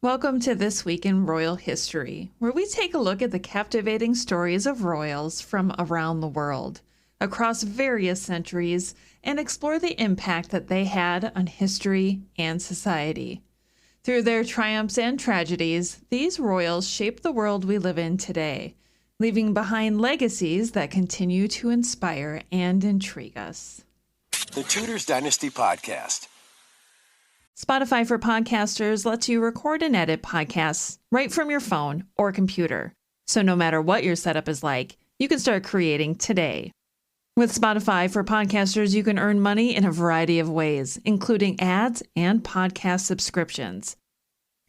Welcome to This Week in Royal History, where we take a look at the captivating stories of royals from around the world, across various centuries, and explore the impact that they had on history and society. Through their triumphs and tragedies, these royals shaped the world we live in today, leaving behind legacies that continue to inspire and intrigue us. The Tudors Dynasty Podcast. Spotify for Podcasters lets you record and edit podcasts right from your phone or computer. So no matter what your setup is like, you can start creating today. With Spotify for Podcasters, you can earn money in a variety of ways, including ads and podcast subscriptions.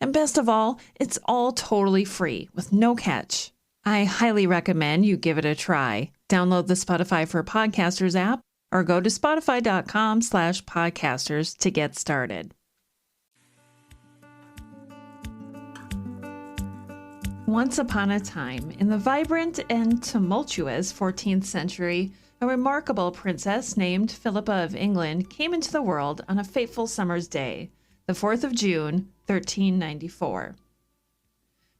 And best of all, it's all totally free with no catch. I highly recommend you give it a try. Download the Spotify for Podcasters app or go to spotify.com/podcasters to get started. Once upon a time, in the vibrant and tumultuous 14th century, a remarkable princess named Philippa of England came into the world on a fateful summer's day, the 4th of June, 1394.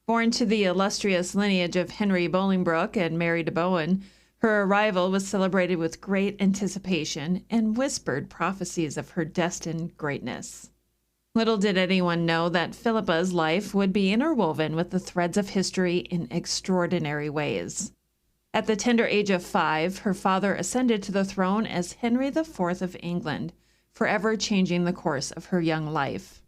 Born to the illustrious lineage of Henry Bolingbroke and Mary de Bohun, her arrival was celebrated with great anticipation and whispered prophecies of her destined greatness. Little did anyone know that Philippa's life would be interwoven with the threads of history in extraordinary ways. At the tender age of 5, her father ascended to the throne as Henry IV of England, forever changing the course of her young life.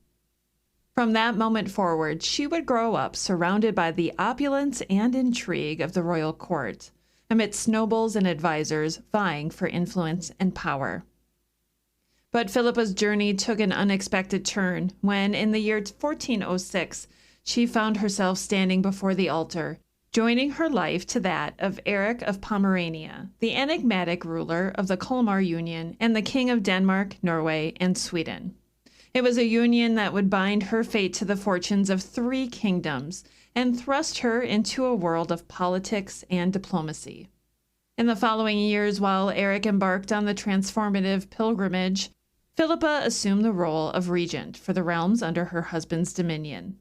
From that moment forward, she would grow up surrounded by the opulence and intrigue of the royal court, amidst nobles and advisors vying for influence and power. But Philippa's journey took an unexpected turn when, in the year 1406, she found herself standing before the altar, joining her life to that of Eric of Pomerania, the enigmatic ruler of the Kalmar Union and the King of Denmark, Norway, and Sweden. It was a union that would bind her fate to the fortunes of 3 kingdoms and thrust her into a world of politics and diplomacy. In the following years, while Eric embarked on the transformative pilgrimage, Philippa assumed the role of regent for the realms under her husband's dominion.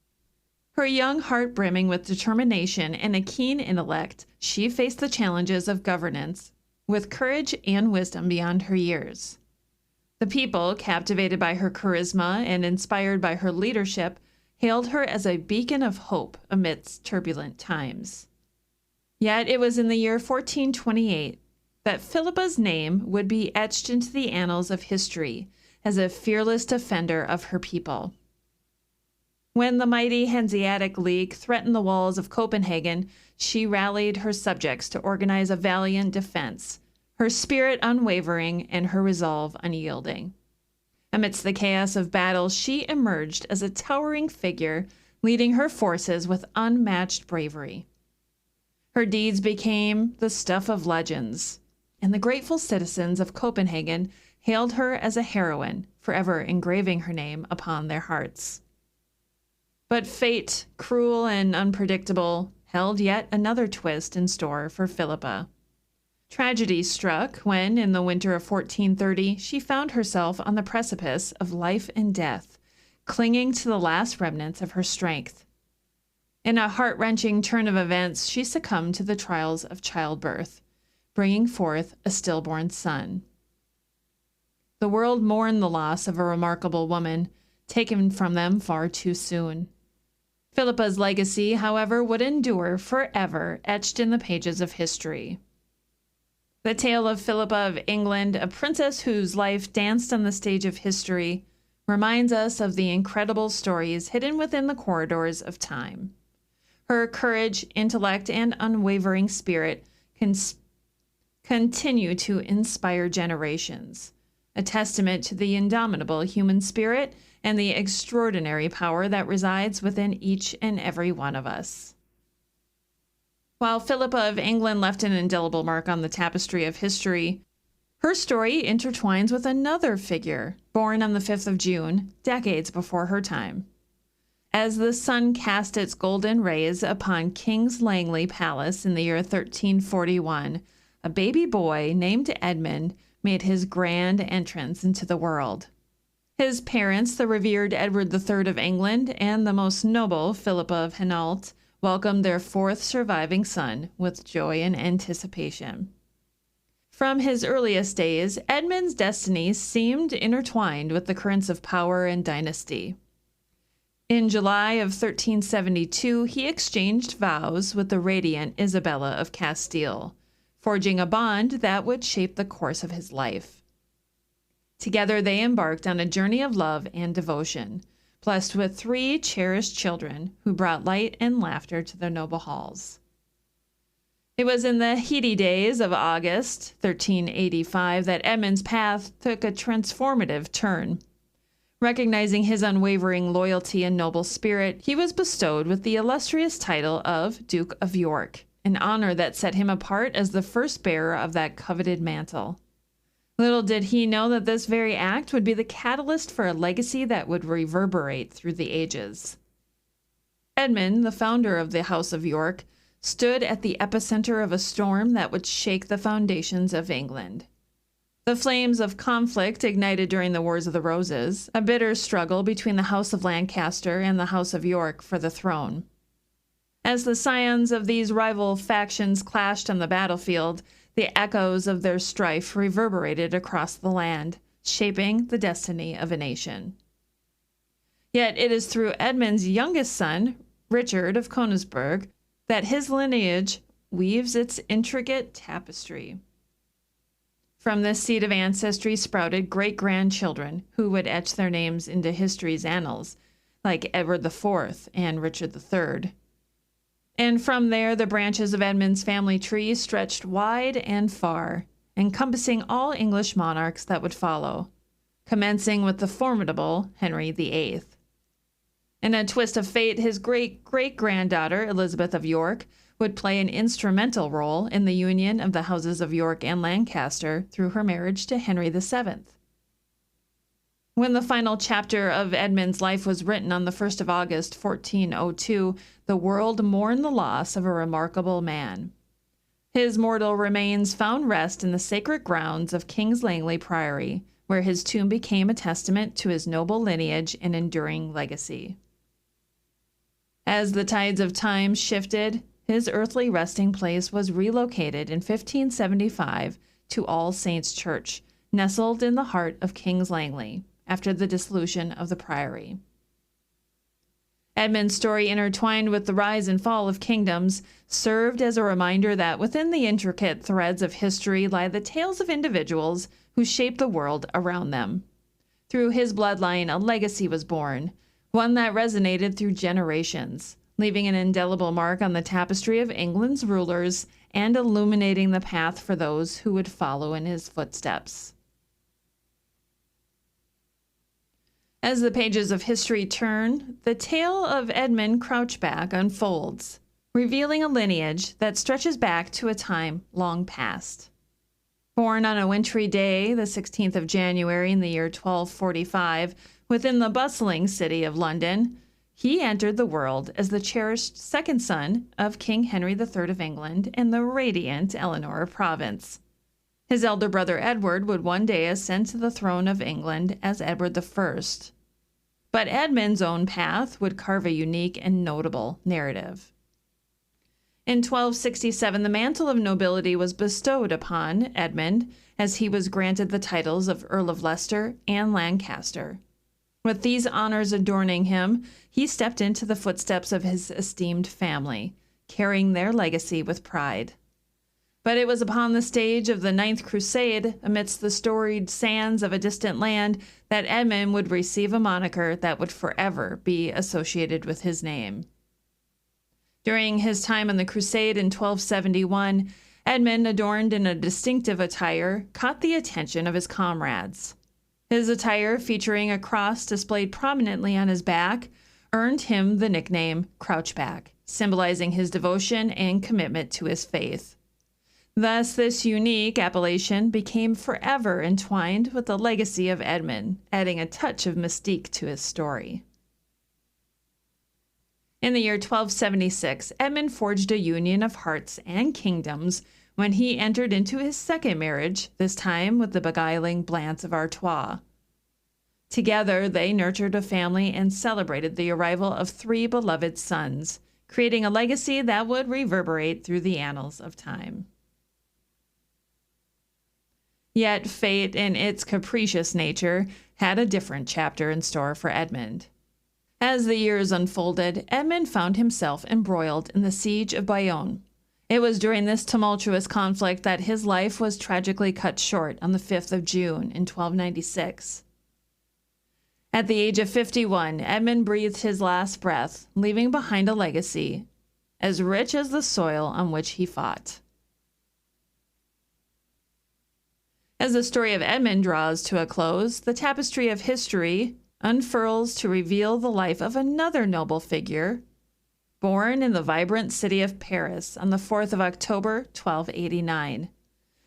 Her young heart brimming with determination and a keen intellect, she faced the challenges of governance with courage and wisdom beyond her years. The people, captivated by her charisma and inspired by her leadership, hailed her as a beacon of hope amidst turbulent times. Yet it was in the year 1428 that Philippa's name would be etched into the annals of history as a fearless defender of her people. When the mighty Hanseatic League threatened the walls of Copenhagen, she rallied her subjects to organize a valiant defense, her spirit unwavering and her resolve unyielding. Amidst the chaos of battle, she emerged as a towering figure, leading her forces with unmatched bravery. Her deeds became the stuff of legends, and the grateful citizens of Copenhagen hailed her as a heroine, forever engraving her name upon their hearts. But fate, cruel and unpredictable, held yet another twist in store for Philippa. Tragedy struck when, in the winter of 1430, she found herself on the precipice of life and death, clinging to the last remnants of her strength. In a heart-wrenching turn of events, she succumbed to the trials of childbirth, bringing forth a stillborn son. The world mourned the loss of a remarkable woman, taken from them far too soon. Philippa's legacy, however, would endure forever, etched in the pages of history. The tale of Philippa of England, a princess whose life danced on the stage of history, reminds us of the incredible stories hidden within the corridors of time. Her courage, intellect, and unwavering spirit continue to inspire generations, a testament to the indomitable human spirit and the extraordinary power that resides within each and every one of us. While Philippa of England left an indelible mark on the tapestry of history, her story intertwines with another figure, born on the 5th of June, decades before her time. As the sun cast its golden rays upon King's Langley Palace in the year 1341, a baby boy named Edmund made his grand entrance into the world. His parents, the revered Edward III of England and the most noble Philippa of Hainault, welcomed their fourth surviving son with joy and anticipation. From his earliest days, Edmund's destiny seemed intertwined with the currents of power and dynasty. In July of 1372, he exchanged vows with the radiant Isabella of Castile, forging a bond that would shape the course of his life. Together they embarked on a journey of love and devotion, blessed with 3 cherished children who brought light and laughter to their noble halls. It was in the heady days of August 1385 that Edmund's path took a transformative turn. Recognizing his unwavering loyalty and noble spirit, he was bestowed with the illustrious title of Duke of York, an honor that set him apart as the first bearer of that coveted mantle. Little did he know that this very act would be the catalyst for a legacy that would reverberate through the ages. Edmund, the founder of the House of York, stood at the epicenter of a storm that would shake the foundations of England. The flames of conflict ignited during the Wars of the Roses, a bitter struggle between the House of Lancaster and the House of York for the throne. As the scions of these rival factions clashed on the battlefield, the echoes of their strife reverberated across the land, shaping the destiny of a nation. Yet it is through Edmund's youngest son, Richard of Königsberg, that his lineage weaves its intricate tapestry. From this seed of ancestry sprouted great-grandchildren who would etch their names into history's annals, like Edward IV and Richard III. And from there, the branches of Edmund's family tree stretched wide and far, encompassing all English monarchs that would follow, commencing with the formidable Henry VIII. In a twist of fate, his great-great-granddaughter, Elizabeth of York, would play an instrumental role in the union of the houses of York and Lancaster through her marriage to Henry VII. When the final chapter of Edmund's life was written on the 1st of August, 1402, the world mourned the loss of a remarkable man. His mortal remains found rest in the sacred grounds of King's Langley Priory, where his tomb became a testament to his noble lineage and enduring legacy. As the tides of time shifted, his earthly resting place was relocated in 1575 to All Saints' Church, nestled in the heart of King's Langley, after the dissolution of the priory. Edmund's story, intertwined with the rise and fall of kingdoms, served as a reminder that within the intricate threads of history lie the tales of individuals who shaped the world around them. Through his bloodline, a legacy was born, one that resonated through generations, leaving an indelible mark on the tapestry of England's rulers and illuminating the path for those who would follow in his footsteps. As the pages of history turn, the tale of Edmund Crouchback unfolds, revealing a lineage that stretches back to a time long past. Born on a wintry day, the 16th of January in the year 1245, within the bustling city of London, he entered the world as the cherished second son of King Henry III of England and the radiant Eleanor of Provence. His elder brother Edward would one day ascend to the throne of England as Edward I. But Edmund's own path would carve a unique and notable narrative. In 1267, the mantle of nobility was bestowed upon Edmund as he was granted the titles of Earl of Leicester and Lancaster. With these honors adorning him, he stepped into the footsteps of his esteemed family, carrying their legacy with pride. But it was upon the stage of the Ninth Crusade, amidst the storied sands of a distant land, that Edmund would receive a moniker that would forever be associated with his name. During his time on the Crusade in 1271, Edmund, adorned in a distinctive attire, caught the attention of his comrades. His attire, featuring a cross displayed prominently on his back, earned him the nickname Crouchback, symbolizing his devotion and commitment to his faith. Thus, this unique appellation became forever entwined with the legacy of Edmund, adding a touch of mystique to his story. In the year 1276, Edmund forged a union of hearts and kingdoms when he entered into his second marriage, this time with the beguiling Blanche of Artois. Together, they nurtured a family and celebrated the arrival of 3 beloved sons, creating a legacy that would reverberate through the annals of time. Yet fate, in its capricious nature, had a different chapter in store for Edmund. As the years unfolded, Edmund found himself embroiled in the siege of Bayonne. It was during this tumultuous conflict that his life was tragically cut short on the 5th of June in 1296. At the age of 51, Edmund breathed his last breath, leaving behind a legacy as rich as the soil on which he fought. As the story of Edmund draws to a close, the tapestry of history unfurls to reveal the life of another noble figure, born in the vibrant city of Paris on the 4th of October, 1289.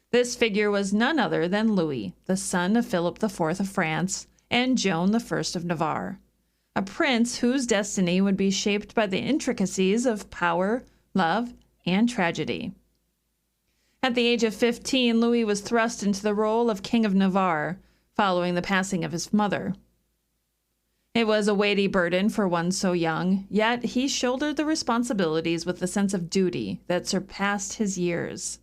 This figure was none other than Louis, the son of Philip IV of France, and Joan I of Navarre, a prince whose destiny would be shaped by the intricacies of power, love, and tragedy. At the age of 15, Louis was thrust into the role of King of Navarre, following the passing of his mother. It was a weighty burden for one so young, yet he shouldered the responsibilities with a sense of duty that surpassed his years.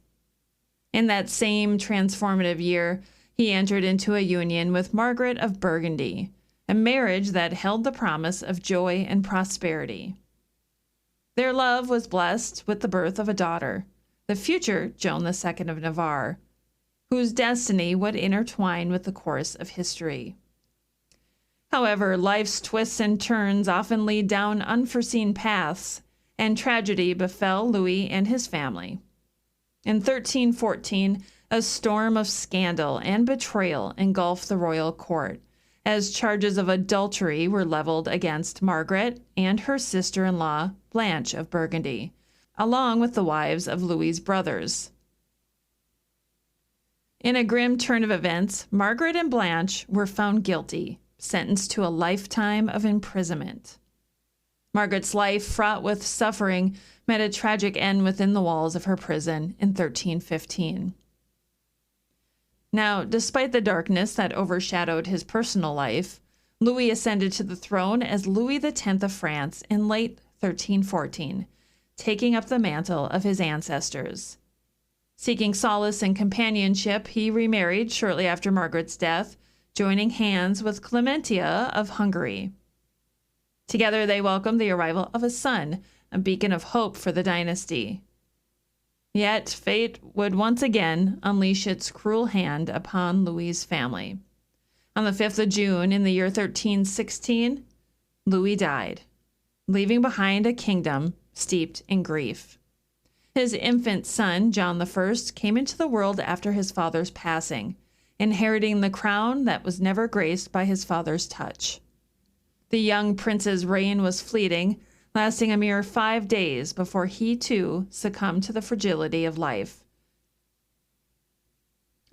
In that same transformative year, he entered into a union with Margaret of Burgundy, a marriage that held the promise of joy and prosperity. Their love was blessed with the birth of a daughter, the future Joan II of Navarre, whose destiny would intertwine with the course of history. However, life's twists and turns often lead down unforeseen paths, and tragedy befell Louis and his family. In 1314, a storm of scandal and betrayal engulfed the royal court, as charges of adultery were leveled against Margaret and her sister-in-law, Blanche of Burgundy, along with the wives of Louis's brothers. In a grim turn of events, Margaret and Blanche were found guilty, sentenced to a lifetime of imprisonment. Margaret's life, fraught with suffering, met a tragic end within the walls of her prison in 1315. Now, despite the darkness that overshadowed his personal life, Louis ascended to the throne as Louis X of France in late 1314, taking up the mantle of his ancestors. Seeking solace and companionship, he remarried shortly after Margaret's death, joining hands with Clementia of Hungary. Together they welcomed the arrival of a son, a beacon of hope for the dynasty. Yet fate would once again unleash its cruel hand upon Louis's family. On the 5th of June in the year 1316, Louis died, leaving behind a kingdom steeped in grief. His infant son, John I, came into the world after his father's passing, inheriting the crown that was never graced by his father's touch. The young prince's reign was fleeting, lasting a mere 5 days before he, too, succumbed to the fragility of life.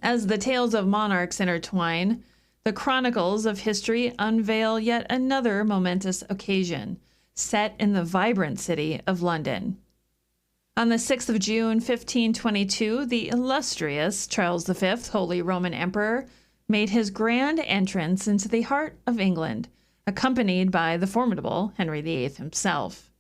As the tales of monarchs intertwine, the chronicles of history unveil yet another momentous occasion, set in the vibrant city of London. On the 6th of June, 1522, the illustrious Charles V, Holy Roman Emperor, made his grand entrance into the heart of England, accompanied by the formidable Henry VIII himself.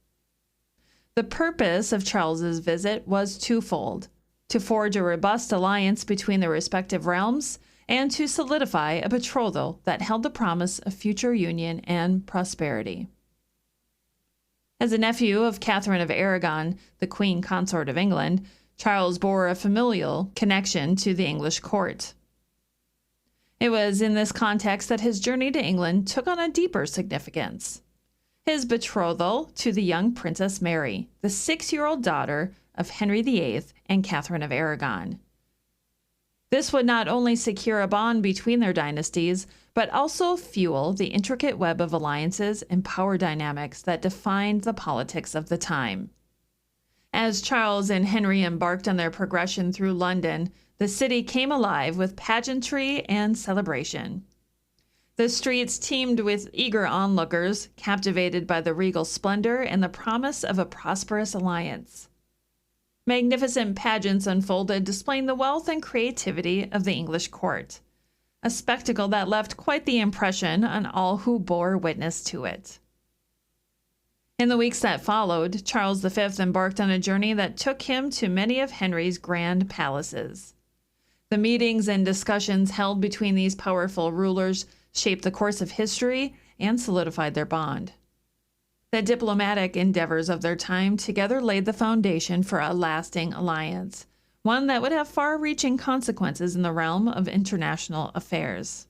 The purpose of Charles's visit was twofold: to forge a robust alliance between the respective realms and to solidify a betrothal that held the promise of future union and prosperity. As a nephew of Catherine of Aragon, the Queen Consort of England, Charles bore a familial connection to the English court. It was in this context that his journey to England took on a deeper significance: his betrothal to the young Princess Mary, the 6-year-old daughter of Henry VIII and Catherine of Aragon. This would not only secure a bond between their dynasties, but also fuel the intricate web of alliances and power dynamics that defined the politics of the time. As Charles and Henry embarked on their progression through London, the city came alive with pageantry and celebration. The streets teemed with eager onlookers, captivated by the regal splendor and the promise of a prosperous alliance. Magnificent pageants unfolded, displaying the wealth and creativity of the English court. a spectacle that left quite the impression on all who bore witness to it. In the weeks that followed, Charles V embarked on a journey that took him to many of Henry's grand palaces. The meetings and discussions held between these powerful rulers shaped the course of history and solidified their bond. The diplomatic endeavors of their time together laid the foundation for a lasting alliance, one that would have far-reaching consequences in the realm of international affairs.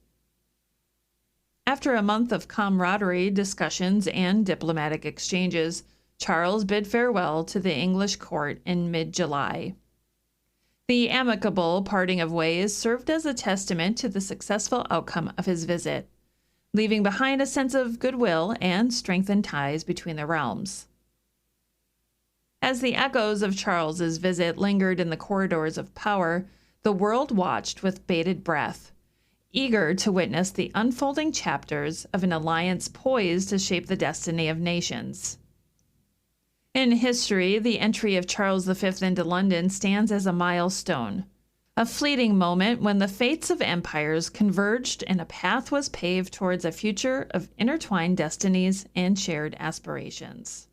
After a month of camaraderie, discussions, and diplomatic exchanges, Charles bid farewell to the English court in mid-July. The amicable parting of ways served as a testament to the successful outcome of his visit, leaving behind a sense of goodwill and strengthened ties between the realms. As the echoes of Charles's visit lingered in the corridors of power, the world watched with bated breath, eager to witness the unfolding chapters of an alliance poised to shape the destiny of nations. In history, the entry of Charles V into London stands as a milestone, a fleeting moment when the fates of empires converged and a path was paved towards a future of intertwined destinies and shared aspirations.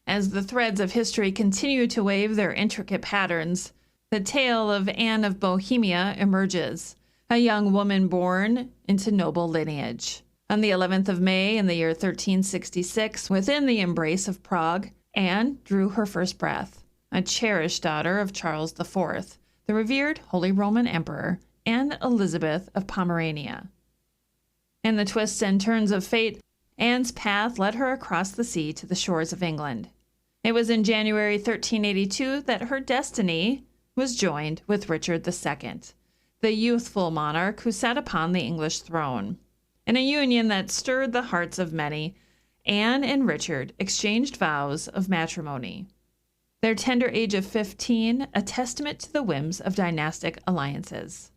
As the threads of history continue to wave their intricate patterns, the tale of Anne of Bohemia emerges, a young woman born into noble lineage. On the 11th of May in the year 1366, within the embrace of Prague, Anne drew her first breath, a cherished daughter of Charles IV, the revered Holy Roman Emperor, and Elizabeth of Pomerania. In the twists and turns of fate, Anne's path led her across the sea to the shores of England. It was in January 1382 that her destiny was joined with Richard II, the youthful monarch who sat upon the English throne. In a union that stirred the hearts of many, Anne and Richard exchanged vows of matrimony. Their tender age of 15, a testament to the whims of dynastic alliances.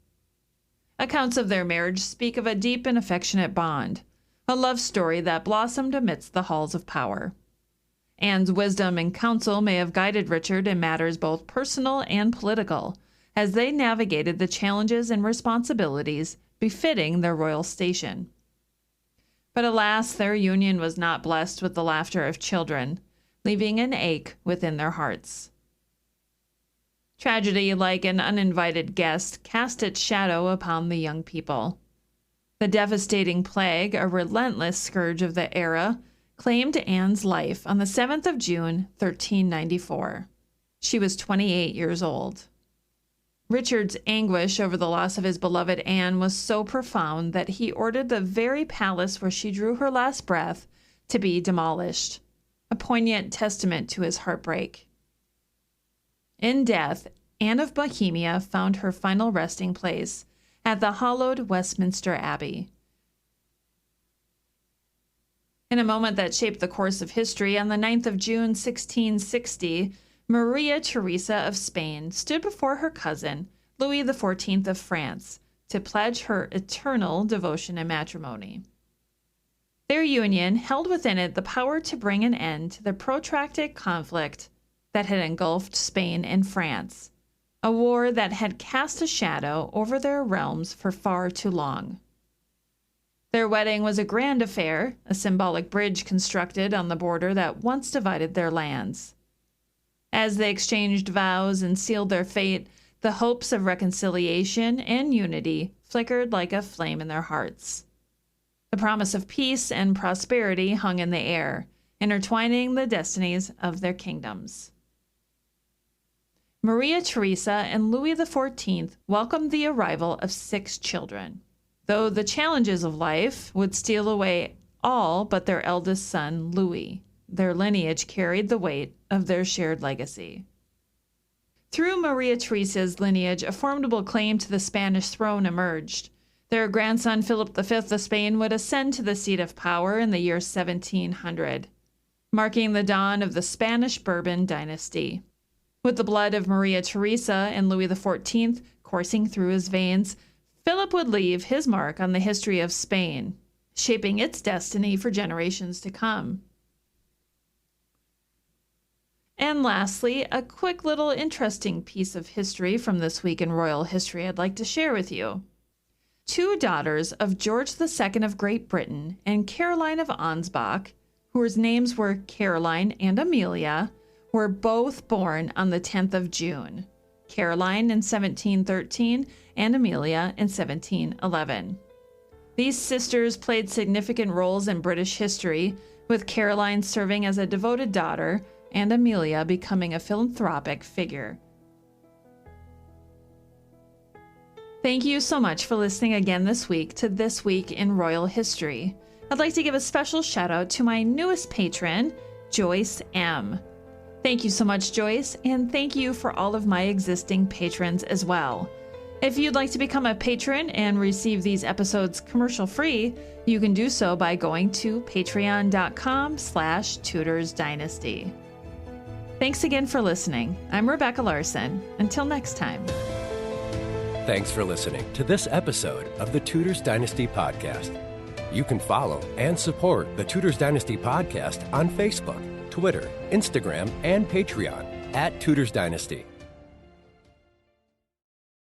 Accounts of their marriage speak of a deep and affectionate bond, a love story that blossomed amidst the halls of power. Anne's wisdom and counsel may have guided Richard in matters both personal and political, as they navigated the challenges and responsibilities befitting their royal station. But alas, their union was not blessed with the laughter of children, leaving an ache within their hearts. Tragedy, like an uninvited guest, cast its shadow upon the young people. The devastating plague, a relentless scourge of the era, claimed Anne's life on the 7th of June, 1394. She was 28 years old. Richard's anguish over the loss of his beloved Anne was so profound that he ordered the very palace where she drew her last breath to be demolished, a poignant testament to his heartbreak. In death, Anne of Bohemia found her final resting place at the hallowed Westminster Abbey. In a moment that shaped the course of history, on the 9th of June, 1660, Maria Teresa of Spain stood before her cousin, Louis XIV of France, to pledge her eternal devotion and matrimony. Their union held within it the power to bring an end to the protracted conflict that had engulfed Spain and France, a war that had cast a shadow over their realms for far too long. Their wedding was a grand affair, a symbolic bridge constructed on the border that once divided their lands. As they exchanged vows and sealed their fate, the hopes of reconciliation and unity flickered like a flame in their hearts. The promise of peace and prosperity hung in the air, intertwining the destinies of their kingdoms. Maria Teresa and Louis XIV welcomed the arrival of 6 children, though the challenges of life would steal away all but their eldest son, Louis. Their lineage carried the weight of their shared legacy. Through Maria Teresa's lineage, a formidable claim to the Spanish throne emerged. Their grandson, Philip V of Spain, would ascend to the seat of power in the year 1700, marking the dawn of the Spanish Bourbon dynasty. With the blood of Maria Teresa and Louis XIV coursing through his veins, Philip would leave his mark on the history of Spain, shaping its destiny for generations to come. And lastly, a quick little interesting piece of history from this week in royal history I'd like to share with you. 2 daughters of George II of Great Britain and Caroline of Ansbach, whose names were Caroline and Amelia, were both born on the 10th of June. Caroline in 1713 and Amelia in 1711. These sisters played significant roles in British history, with Caroline serving as a devoted daughter and Amelia becoming a philanthropic figure. Thank you so much for listening again this week to This Week in Royal History. I'd like to give a special shout out to my newest patron, Joyce M. Thank you so much, Joyce, and thank you for all of my existing patrons as well. If you'd like to become a patron and receive these episodes commercial-free, you can do so by going to patreon.com/tutorsdynasty. Thanks again for listening. I'm Rebecca Larson. Until next time. Thanks for listening to this episode of the Tudors Dynasty Podcast. You can follow and support the Tudors Dynasty Podcast on Facebook, Twitter, Instagram, and Patreon @Tudors Dynasty.